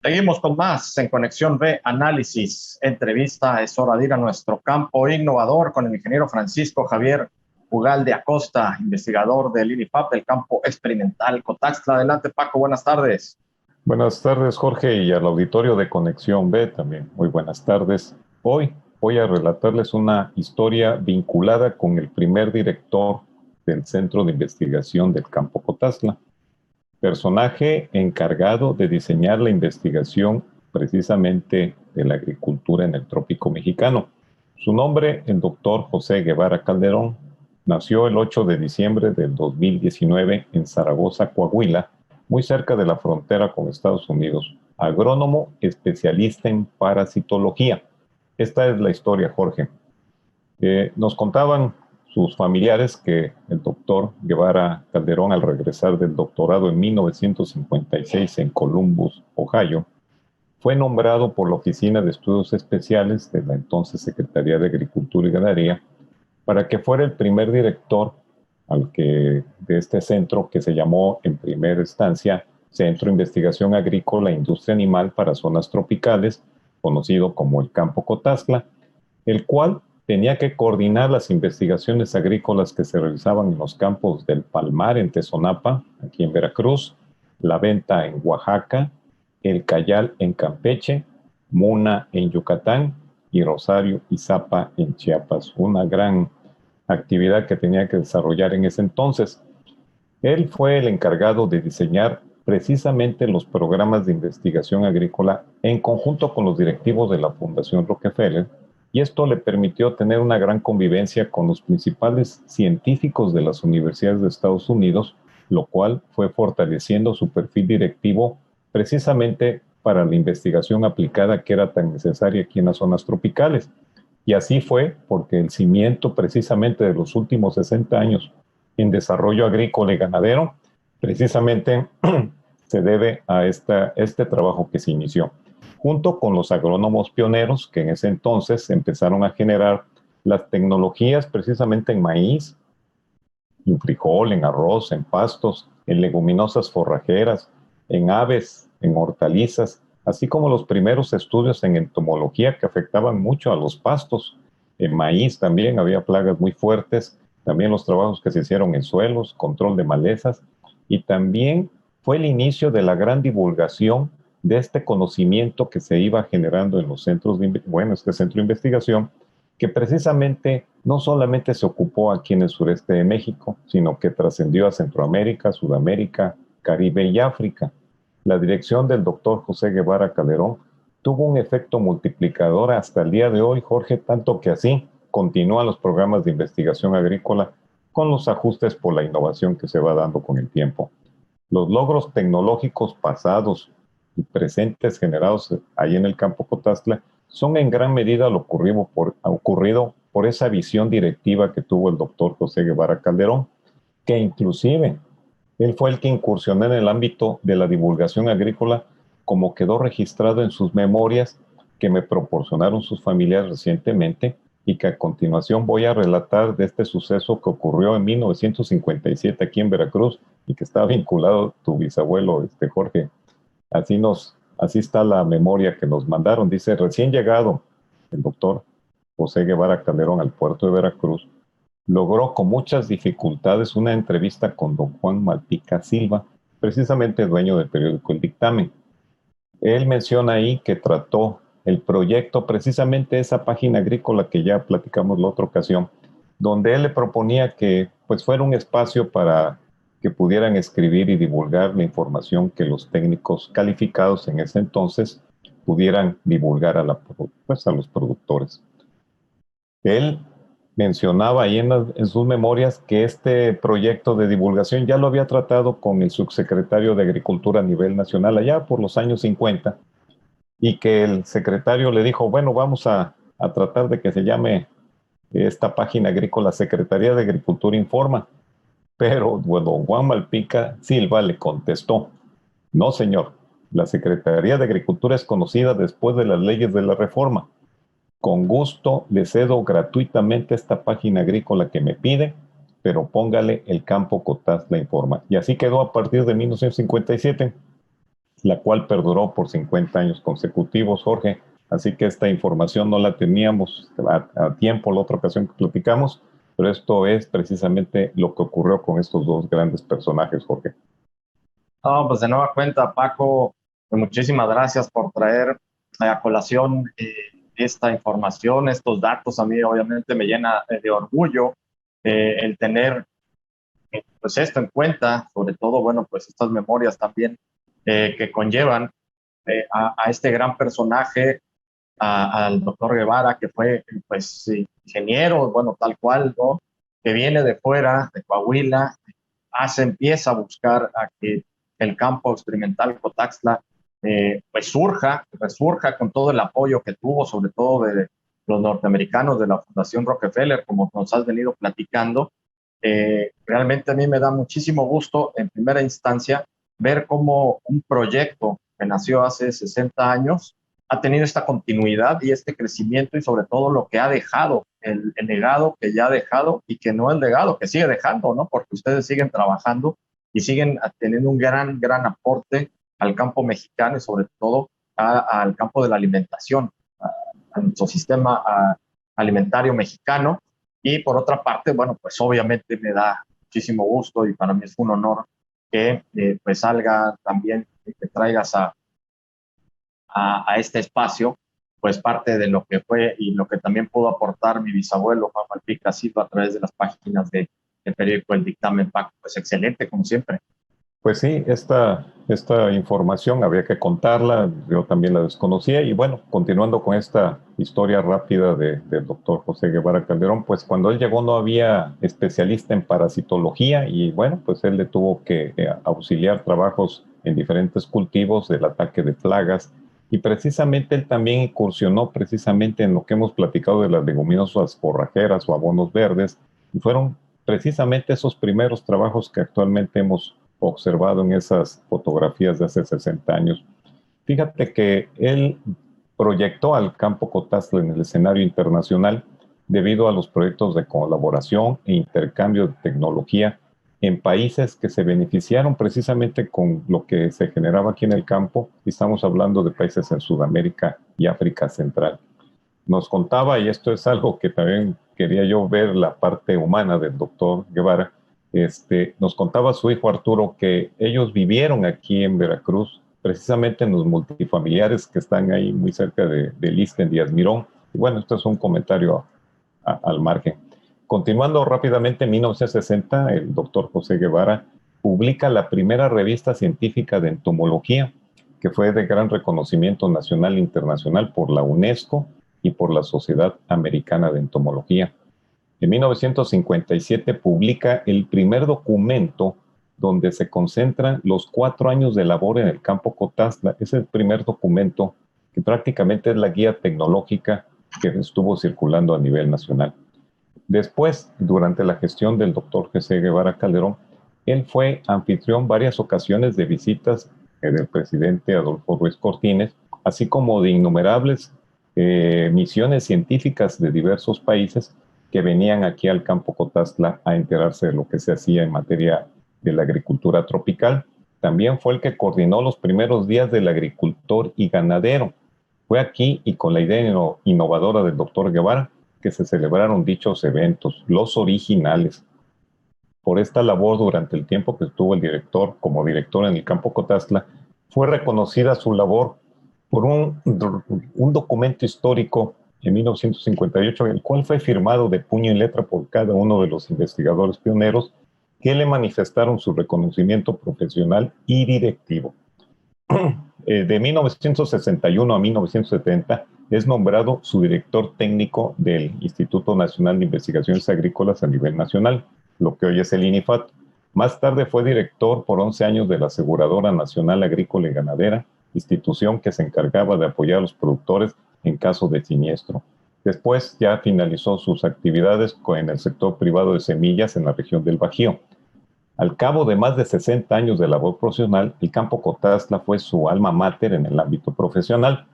Seguimos con más en Conexión B, análisis, entrevista. Es hora de ir a nuestro campo innovador con el ingeniero Francisco Javier Ugalde Acosta, investigador del INIFAP del campo experimental Cotaxtla. Adelante, Paco, buenas tardes. Buenas tardes, Jorge, y al auditorio de Conexión B también. Muy buenas tardes. Hoy voy a relatarles una historia vinculada con el primer director del Centro de Investigación del Campo Cotazla, personaje encargado de diseñar la investigación precisamente de la agricultura en el trópico mexicano. Su nombre, el doctor José Guevara Calderón, nació el 8 de diciembre del 2019 en Zaragoza, Coahuila, muy cerca de la frontera con Estados Unidos. Agrónomo especialista en parasitología. Esta es la historia, Jorge. Nos contaban sus familiares que el doctor Guevara Calderón, al regresar del doctorado en 1956 en Columbus, Ohio, fue nombrado por la Oficina de Estudios Especiales de la entonces Secretaría de Agricultura y Ganadería para que fuera el primer director de este centro, que se llamó en primera instancia Centro de Investigación Agrícola e Industria Animal para Zonas Tropicales, conocido como el Campo Cotazla, el cual tenía que coordinar las investigaciones agrícolas que se realizaban en los campos del Palmar en Tezonapa, aquí en Veracruz, La Venta en Oaxaca, El Cayal en Campeche, Muna en Yucatán y Rosario y Zapa en Chiapas. Una gran actividad que tenía que desarrollar en ese entonces. Él fue el encargado de diseñar precisamente los programas de investigación agrícola en conjunto con los directivos de la Fundación Rockefeller, y esto le permitió tener una gran convivencia con los principales científicos de las universidades de Estados Unidos, lo cual fue fortaleciendo su perfil directivo precisamente para la investigación aplicada que era tan necesaria aquí en las zonas tropicales. Y así fue porque el cimiento precisamente de los últimos 60 años en desarrollo agrícola y ganadero precisamente se debe a este trabajo que se inició, junto con los agrónomos pioneros que en ese entonces empezaron a generar las tecnologías precisamente en maíz, en frijol, en arroz, en pastos, en leguminosas forrajeras, en aves, en hortalizas, así como los primeros estudios en entomología que afectaban mucho a los pastos. En maíz también había plagas muy fuertes, también los trabajos que se hicieron en suelos, control de malezas, y también fue el inicio de la gran divulgación de este conocimiento que se iba generando en los centros este centro de investigación, que precisamente no solamente se ocupó aquí en el sureste de México, sino que trascendió a Centroamérica, Sudamérica, Caribe y África. La dirección del doctor José Guevara Calderón tuvo un efecto multiplicador hasta el día de hoy, Jorge, tanto que así continúan los programas de investigación agrícola con los ajustes por la innovación que se va dando con el tiempo. Los logros tecnológicos pasados y presentes generados ahí en el campo Cotazla son en gran medida lo ocurrido por esa visión directiva que tuvo el doctor José Guevara Calderón, que inclusive él fue el que incursionó en el ámbito de la divulgación agrícola, como quedó registrado en sus memorias que me proporcionaron sus familiares recientemente, y que a continuación voy a relatar de este suceso que ocurrió en 1957 aquí en Veracruz y que está vinculado a tu bisabuelo, Jorge. Así está la memoria que nos mandaron. Dice: recién llegado el doctor José Guevara Calderón al puerto de Veracruz, logró con muchas dificultades una entrevista con don Juan Malpica Silva, precisamente dueño del periódico El Dictamen. Él menciona ahí que trató el proyecto, precisamente esa página agrícola que ya platicamos la otra ocasión, donde él le proponía que pues fuera un espacio para que pudieran escribir y divulgar la información que los técnicos calificados en ese entonces pudieran divulgar a los productores. Él mencionaba ahí en sus memorias que este proyecto de divulgación ya lo había tratado con el subsecretario de Agricultura a nivel nacional allá por los años 50, y que el secretario le dijo: bueno, vamos a tratar de que se llame esta página agrícola Secretaría de Agricultura Informa. Pero bueno, Juan Malpica Silva le contestó: no, señor, la Secretaría de Agricultura es conocida después de las leyes de la reforma. Con gusto le cedo gratuitamente esta página agrícola que me pide, pero póngale el campo Cotazla Informa. Y así quedó a partir de 1957. la cual perduró por 50 años consecutivos, Jorge. Así que esta información no la teníamos a tiempo la otra ocasión que platicamos, pero esto es precisamente lo que ocurrió con estos dos grandes personajes, Jorge. No, pues de nueva cuenta, Paco, pues muchísimas gracias por traer a colación esta información, estos datos. A mí obviamente me llena de orgullo el tener pues esto en cuenta, sobre todo, bueno, pues estas memorias también que conllevan a este gran personaje, al doctor Guevara, que fue pues ingeniero, bueno, tal cual, ¿no? Que viene de fuera, de Coahuila, empieza a buscar a que el campo experimental Cotaxtla pues resurja con todo el apoyo que tuvo, sobre todo de los norteamericanos de la Fundación Rockefeller, como nos has venido platicando. Realmente a mí me da muchísimo gusto, en primera instancia, ver cómo un proyecto que nació hace 60 años ha tenido esta continuidad y este crecimiento y sobre todo lo que ha dejado, el legado que ya ha dejado y que no el legado que sigue dejando, ¿no? Porque ustedes siguen trabajando y siguen teniendo un gran aporte al campo mexicano y sobre todo al campo de la alimentación, a nuestro sistema alimentario mexicano. Y por otra parte, bueno, pues obviamente me da muchísimo gusto y para mí es un honor que pues salga también, que traigas a este espacio, pues parte de lo que fue y lo que también pudo aportar mi bisabuelo Juan Malpica Silva a través de las páginas del periódico El Dictamen, Paco. Pues excelente, como siempre. Pues sí, esta información había que contarla, yo también la desconocía y bueno, continuando con esta historia rápida del doctor José Guevara Calderón, pues cuando él llegó no había especialista en parasitología y bueno, pues él le tuvo que auxiliar trabajos en diferentes cultivos del ataque de plagas y precisamente él también incursionó precisamente en lo que hemos platicado de las leguminosas forrajeras o abonos verdes y fueron precisamente esos primeros trabajos que actualmente hemos observado en esas fotografías de hace 60 años. Fíjate que él proyectó al campo Cotaxtla en el escenario internacional debido a los proyectos de colaboración e intercambio de tecnología en países que se beneficiaron precisamente con lo que se generaba aquí en el campo. Estamos hablando de países en Sudamérica y África Central. Nos contaba, y esto es algo que también quería yo ver la parte humana del doctor Guevara, nos contaba su hijo Arturo que ellos vivieron aquí en Veracruz, precisamente en los multifamiliares que están ahí muy cerca de Ixtla, en Díaz Mirón. Y bueno, esto es un comentario al margen. Continuando rápidamente, en 1960, el doctor José Guevara publica la primera revista científica de entomología, que fue de gran reconocimiento nacional e internacional por la UNESCO y por la Sociedad Americana de Entomología. En 1957 publica el primer documento donde se concentran los 4 años de labor en el campo Cotaxtla. Es el primer documento que prácticamente es la guía tecnológica que estuvo circulando a nivel nacional. Después, durante la gestión del doctor José Guevara Calderón, él fue anfitrión varias ocasiones de visitas del presidente Adolfo Ruiz Cortines, así como de innumerables misiones científicas de diversos países que venían aquí al campo Cotaxtla a enterarse de lo que se hacía en materia de la agricultura tropical. También fue el que coordinó los primeros días del agricultor y ganadero. Fue aquí y con la idea innovadora del doctor Guevara que se celebraron dichos eventos, los originales. Por esta labor durante el tiempo que estuvo el director como director en el campo Cotaxtla, fue reconocida su labor por un documento histórico en 1958, el cual fue firmado de puño y letra por cada uno de los investigadores pioneros que le manifestaron su reconocimiento profesional y directivo. De 1961 a 1970 es nombrado su director técnico del Instituto Nacional de Investigaciones Agrícolas a nivel nacional, lo que hoy es el INIFAT. Más tarde fue director por 11 años de la Aseguradora Nacional Agrícola y Ganadera, institución que se encargaba de apoyar a los productores en caso de siniestro. Después ya finalizó sus actividades en el sector privado de semillas en la región del Bajío. Al cabo de más de 60 años de labor profesional, el campo Cotaxtla fue su alma mater en el ámbito profesional.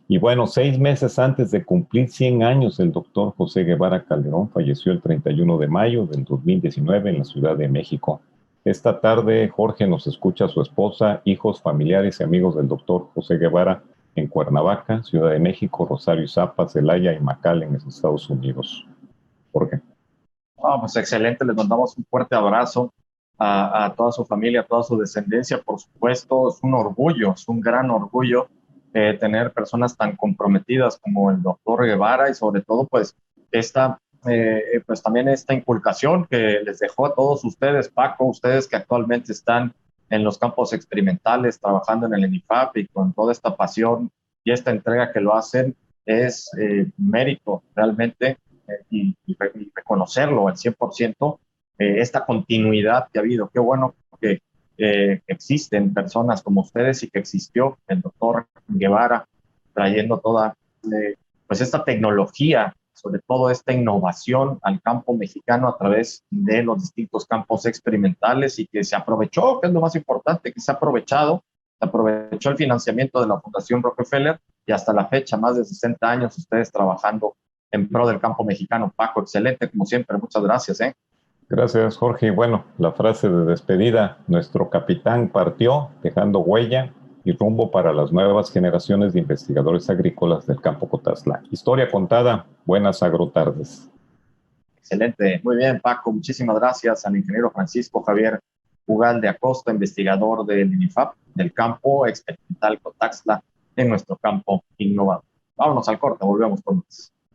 Y bueno, 6 meses antes de cumplir 100 años, el doctor José Guevara Calderón falleció el 31 de mayo del 2019 en la Ciudad de México. Esta tarde, Jorge, nos escucha su esposa, hijos, familiares y amigos del doctor José Guevara en Cuernavaca, Ciudad de México, Rosario y Zapa, Celaya y McAllen, en Estados Unidos. Jorge. Pues excelente, les mandamos un fuerte abrazo a toda su familia, a toda su descendencia, por supuesto, es un orgullo, es un gran orgullo tener personas tan comprometidas como el doctor Guevara y sobre todo pues pues también esta inculcación que les dejó a todos ustedes, Paco, ustedes que actualmente están en los campos experimentales, trabajando en el ENIFAP y con toda esta pasión y esta entrega que lo hacen, es mérito realmente y reconocerlo al 100%, esta continuidad que ha habido. Qué bueno que existen personas como ustedes y que existió el doctor Guevara trayendo toda pues esta tecnología, sobre todo esta innovación al campo mexicano a través de los distintos campos experimentales y que se aprovechó, que es lo más importante, que se ha aprovechado, se aprovechó el financiamiento de la Fundación Rockefeller y hasta la fecha, más de 60 años ustedes trabajando en pro del campo mexicano. Paco, excelente, como siempre, muchas gracias. Gracias, Jorge. Y bueno, la frase de despedida, nuestro capitán partió dejando huella y rumbo para las nuevas generaciones de investigadores agrícolas del campo Cotazla. Historia contada, buenas agrotardes. Excelente, muy bien, Paco, muchísimas gracias al ingeniero Francisco Javier Ugal de Acosta, investigador del INIFAP, del campo experimental Cotaxla en nuestro campo innovador. Vámonos al corte, volvemos con más.